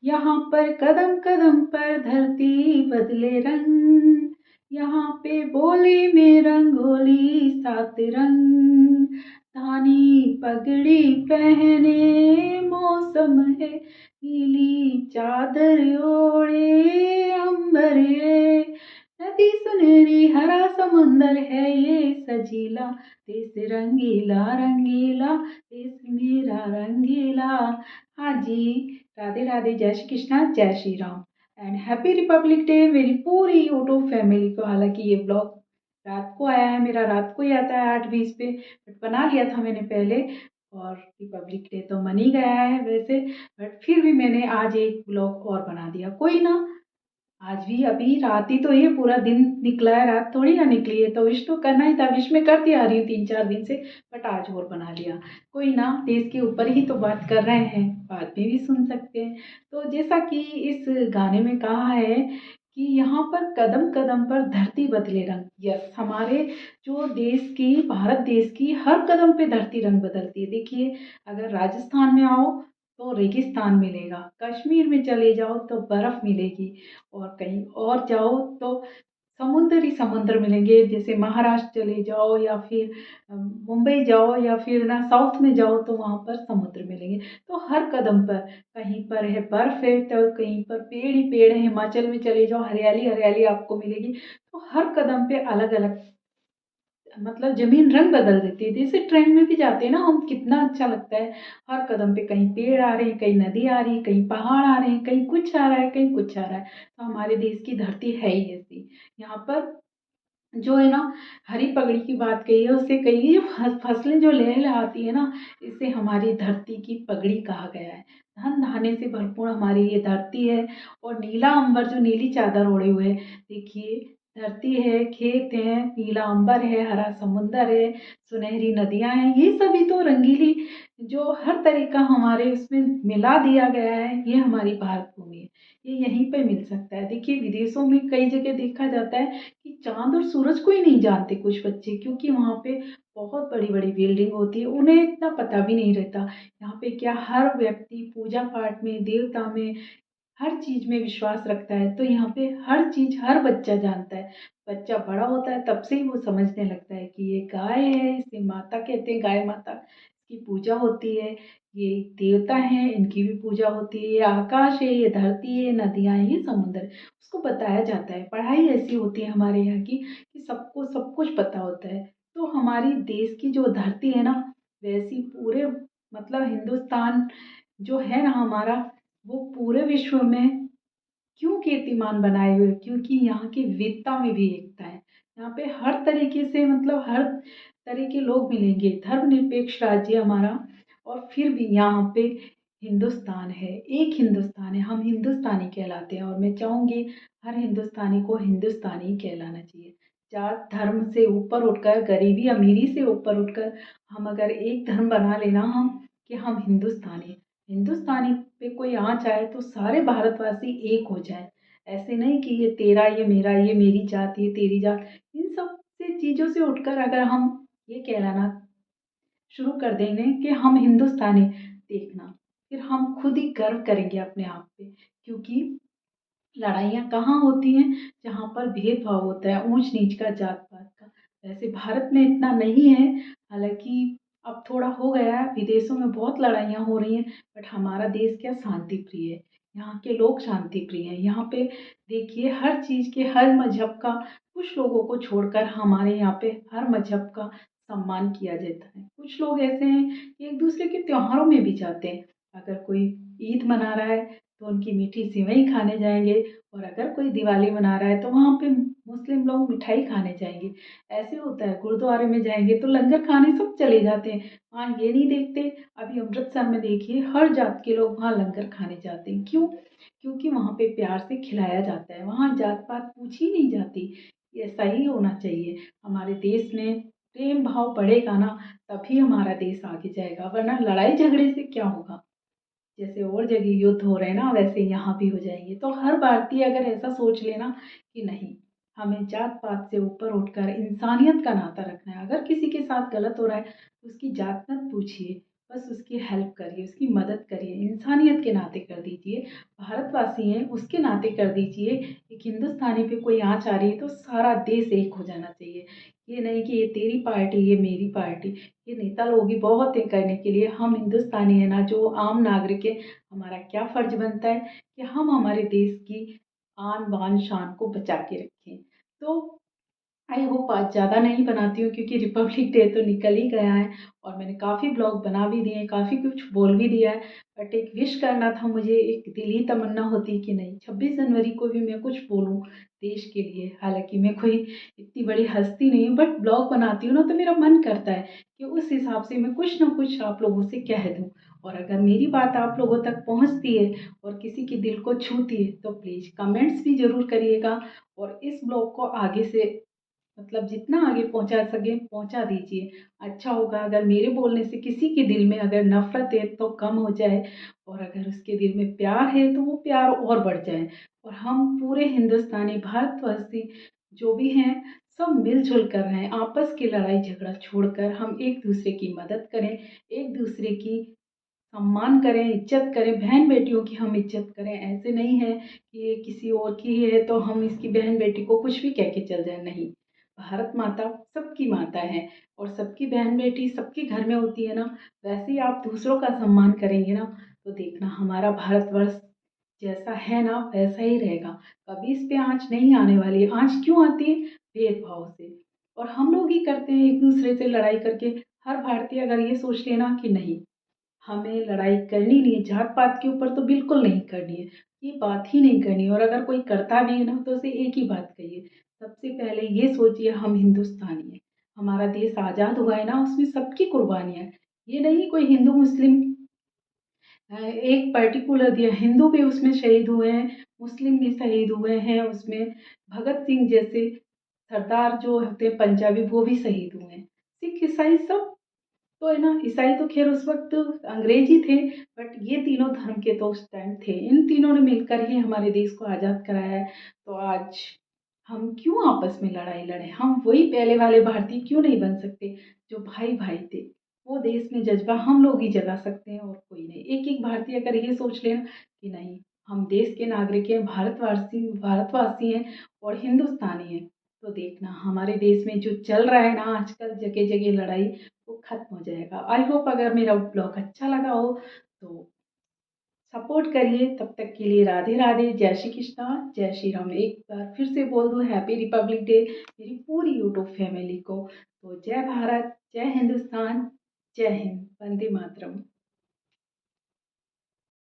यहाँ पर कदम कदम पर धरती बदले रंग, यहाँ पे बोली में रंगोली सात रंग, धानी पगड़ी पहने मौसम है नीली चादर ओढ़े अंबर है, नदी सुनहरी हरा समुंदर है ये सजीला, देश रंगीला रंगीला देश मेरा रंगीला। हाँ जी, राधे राधे, जय श्री कृष्णा, जय Shri Ram and happy Republic day मेरी पूरी यूट्यूब फैमिली को। हालांकि ये ब्लॉग रात को आया है, मेरा रात को ही आता है 8:20 पे, बट बना लिया था मैंने पहले। और रिपब्लिक डे तो मन ही गया है वैसे, बट फिर भी मैंने आज एक ब्लॉग और बना दिया। कोई ना, आज भी अभी रात ही तो ये पूरा दिन निकला है, रात थोड़ी ना निकली है, तो विश तो करना ही था। विश मैं करती आ रही हूँ 3-4 दिन से, बट आज और बना लिया। कोई ना, देश के ऊपर ही तो बात कर रहे हैं, बाद में भी सुन सकते हैं। तो जैसा कि इस गाने में कहा है कि यहाँ पर कदम कदम पर धरती बदले रंग। यस, हमारे जो देश की, भारत देश की हर कदम पे धरती रंग बदलती है। देखिए, अगर राजस्थान में आओ तो रेगिस्तान मिलेगा, कश्मीर में चले जाओ तो बर्फ मिलेगी, और कहीं और जाओ तो समुद्र ही समुद्र मिलेंगे। जैसे महाराष्ट्र चले जाओ या फिर मुंबई जाओ या फिर ना साउथ में जाओ तो वहाँ पर समुद्र मिलेंगे। तो हर कदम पर, कहीं पर है बर्फ है तो कहीं पर पेड़ ही पेड़ है। हिमाचल में चले जाओ, हरियाली हरियाली आपको मिलेगी। तो हर कदम पे अलग अलग, मतलब जमीन रंग बदल देती है। जैसे ट्रेन में भी जाते हैं ना हम, कितना अच्छा लगता है। हर कदम पे कहीं पेड़ आ रहे हैं, कहीं नदी आ रही है, कहीं पहाड़ आ रहे हैं, कहीं कुछ आ रहा है, कहीं कुछ आ रहा है। तो हमारे देश की धरती है ही ऐसी। यहाँ पर जो है ना, हरी पगड़ी की बात कही है, उससे कही है फसलें जो लहलहाती है ना, इससे हमारी धरती की पगड़ी कहा गया है। धन धान्य से भरपूर हमारी ये धरती है। और नीला अंबर, जो नीली चादर ओढ़े हुए है, देखिए, धरती है, खेत है, नीला अंबर है, हरा समुंदर है, सुनहरी नदियां हैं, ये सभी तो रंगीली, जो हर तरह का हमारे उसमें मिला दिया गया है, ये हमारी भारत भूमि है। ये यहीं पे मिल सकता है। देखिए, विदेशों में कई जगह देखा जाता है कि चाँद और सूरज को ही नहीं जानते कुछ बच्चे, क्योंकि वहाँ पे बहुत बड़ी-बड़ी बिल्डिंग होती है, उन्हें इतना पता भी नहीं रहता। यहाँ पे क्या, हर व्यक्ति पूजा पाठ में, देवता में, हर चीज़ में विश्वास रखता है, तो यहाँ पे हर चीज़ हर बच्चा जानता है। बच्चा बड़ा होता है तब से ही वो समझने लगता है कि ये गाय है, इसे माता कहते हैं, गाय माता की पूजा होती है। ये देवता हैं, इनकी भी पूजा होती है। ये आकाश है, ये धरती है, नदियाँ हैं, ये समुद्र है। उसको बताया जाता है। पढ़ाई ऐसी होती है हमारे यहाँ की कि सबको सब कुछ पता होता है। तो हमारी देश की जो धरती है ना, वैसी पूरे, मतलब हिंदुस्तान जो है ना हमारा, वो पूरे विश्व में क्यों कीर्तिमान बनाए हुए, क्योंकि यहाँ की विविधता में भी एकता है। यहाँ पे हर तरीके से, मतलब हर तरह के लोग मिलेंगे। धर्मनिरपेक्ष राज्य हमारा, और फिर भी यहाँ पे हिंदुस्तान है, एक हिंदुस्तान है, हम हिंदुस्तानी कहलाते हैं। और मैं चाहूँगी हर हिंदुस्तानी को हिंदुस्तानी कहलाना चाहिए। जात धर्म से ऊपर उठकर, गरीबी अमीरी से ऊपर उठकर, हम अगर एक धर्म बना लेना हम, कि हम हिंदुस्तानी, हिंदुस्तानी पे कोई आँच आए तो सारे भारतवासी एक हो जाए। ऐसे नहीं कि ये तेरा, ये मेरा, ये मेरी जात, ये तेरी जात। इन सब से चीज़ों से उठकर अगर हम ये कहलाना शुरू कर देंगे कि हम हिंदुस्तानी, देखना, फिर हम खुद ही गर्व करेंगे अपने आप पे। क्योंकि लड़ाइयाँ कहाँ होती हैं, जहाँ पर भेदभाव होता है, ऊंच नीच का, जात पात का। वैसे भारत में इतना नहीं है, हालांकि अब थोड़ा हो गया है। विदेशों में बहुत लड़ाइयाँ हो रही हैं, बट हमारा देश क्या, शांति प्रिय है। यहाँ के लोग शांति प्रिय हैं। यहाँ पे देखिए, हर चीज़ के, हर मजहब का, कुछ लोगों को छोड़कर हमारे यहाँ पे हर मजहब का सम्मान किया जाता है। कुछ लोग ऐसे हैं कि एक दूसरे के त्योहारों में भी जाते हैं। अगर कोई ईद मना रहा है तो उनकी मीठी सेवई खाने जाएंगे, और अगर कोई दिवाली मना रहा है तो वहाँ पे मुस्लिम लोग मिठाई खाने जाएंगे। ऐसे होता है। गुरुद्वारे में जाएंगे तो लंगर खाने सब चले जाते हैं, वहाँ ये नहीं देखते। अभी अमृतसर में देखिए, हर जात के लोग वहाँ लंगर खाने जाते हैं। क्यों? क्योंकि वहाँ पे प्यार से खिलाया जाता है, वहाँ जात पात पूछी नहीं जाती। ऐसा ही होना चाहिए। हमारे देश में प्रेम भाव बढ़ेगा ना, तभी हमारा देश आगे जाएगा, वरना लड़ाई झगड़े से क्या होगा। जैसे और जगह युद्ध हो रहे हैं ना, वैसे यहाँ भी हो जाएंगे। तो हर भारतीय अगर ऐसा सोच लेना कि नहीं, हमें जात पात से ऊपर उठकर इंसानियत का नाता रखना है। अगर किसी के साथ गलत हो रहा है तो उसकी जात मत पूछिए, बस उसकी हेल्प करिए, उसकी मदद करिए, इंसानियत के नाते कर दीजिए। भारतवासी हैं उसके नाते कर दीजिए। एक हिंदुस्तानी पे कोई आँच आ रही है तो सारा देश एक हो जाना चाहिए। ये नहीं कि ये तेरी पार्टी, ये मेरी पार्टी। ये नेता लोग ही बहुत हैं करने के लिए। हम हिंदुस्तानी हैं ना, जो आम नागरिक है, हमारा क्या फ़र्ज़ बनता है कि हम हमारे देश की आन बान शान को बचा के रखें। तो आई होप आज ज़्यादा नहीं बनाती हूँ क्योंकि रिपब्लिक डे तो निकल ही गया है और मैंने काफ़ी ब्लॉग बना भी दिए हैं, काफ़ी कुछ बोल भी दिया है। बट एक विश करना था मुझे, एक दिली तमन्ना होती कि नहीं 26 जनवरी को भी मैं कुछ बोलूँ देश के लिए। हालाँकि मैं कोई इतनी बड़ी हस्ती नहीं हूँ, बट ब्लॉग बनाती हूँ ना तो मेरा मन करता है कि उस हिसाब से मैं कुछ ना कुछ आप लोगों से कह दूँ। और अगर मेरी बात आप लोगों तक पहुँचती है और किसी के दिल को छूती है तो प्लीज़ कमेंट्स भी ज़रूर करिएगा और इस ब्लॉग को आगे से मतलब जितना आगे पहुंचा सके पहुंचा दीजिए। अच्छा होगा अगर मेरे बोलने से किसी के दिल में अगर नफरत है तो कम हो जाए और अगर उसके दिल में प्यार है तो वो प्यार और बढ़ जाए और हम पूरे हिंदुस्तानी भारतवासी जो भी हैं सब मिलजुल कर रहें। आपस की लड़ाई झगड़ा छोड़कर हम एक दूसरे की मदद करें, एक दूसरे की सम्मान करें, इज्जत करें, बहन बेटियों की हम इज्जत करें। ऐसे नहीं है कि ये किसी और की है तो हम इसकी बहन बेटी को कुछ भी कह के चल जाए, नहीं। भारत माता सबकी माता है और सबकी बहन बेटी सबके घर में होती है ना। वैसे ही आप दूसरों का सम्मान करेंगे ना तो देखना हमारा भारतवर्ष जैसा है ना वैसा ही रहेगा। कभी इस पे आँच नहीं आने वाली है। आँच क्यों आती है? भेदभाव से। और हम लोग ही करते हैं एक दूसरे से लड़ाई करके। हर भारतीय अगर ये सोच लेना कि नहीं हमें लड़ाई करनी नहीं है, जात पात के ऊपर तो बिल्कुल नहीं करनी है, ये बात ही नहीं करनी है। और अगर कोई करता भी है ना तो उसे एक ही बात कहिए, सबसे पहले ये सोचिए हम हिंदुस्तानी हैं। हमारा देश आज़ाद हुआ है ना उसमें सबकी कुर्बानियाँ हैं। ये नहीं कोई हिंदू मुस्लिम एक पर्टिकुलर दिया। हिंदू भी उसमें शहीद हुए हैं, मुस्लिम भी शहीद हुए हैं उसमें। भगत सिंह जैसे सरदार जो होते हैं पंजाबी वो भी शहीद हुए हैं। सिख ईसाई सब तो है ना। ईसाई तो खैर उस वक्त अंग्रेज ही थे बट ये तीनों धर्म के तो उस टाइम थे। इन तीनों ने मिलकर ही हमारे देश को आज़ाद कराया है। तो आज हम क्यों आपस में लड़ाई लड़े? हम वही पहले वाले भारतीय क्यों नहीं बन सकते जो भाई भाई थे? वो देश में जज्बा हम लोग ही जगा सकते हैं और कोई नहीं। एक एक भारतीय अगर ये सोच ले ना कि नहीं हम देश के नागरिक हैं, भारतवासी भारतवासी हैं और हिंदुस्तानी हैं, तो देखना हमारे देश में जो चल रहा है ना आजकल जगह जगह लड़ाई वो खत्म हो जाएगा। आई होप अगर मेरा ब्लॉग अच्छा लगा हो तो सपोर्ट करिए। तब तक के लिए राधे राधे, जय श्री कृष्णा, जय श्री राम। एक बार फिर से बोल दूं हैप्पी रिपब्लिक डे मेरी पूरी यूट्यूब फैमिली को। तो जय भारत, जय हिंदुस्तान, जय हिंद, वंदे मातरम।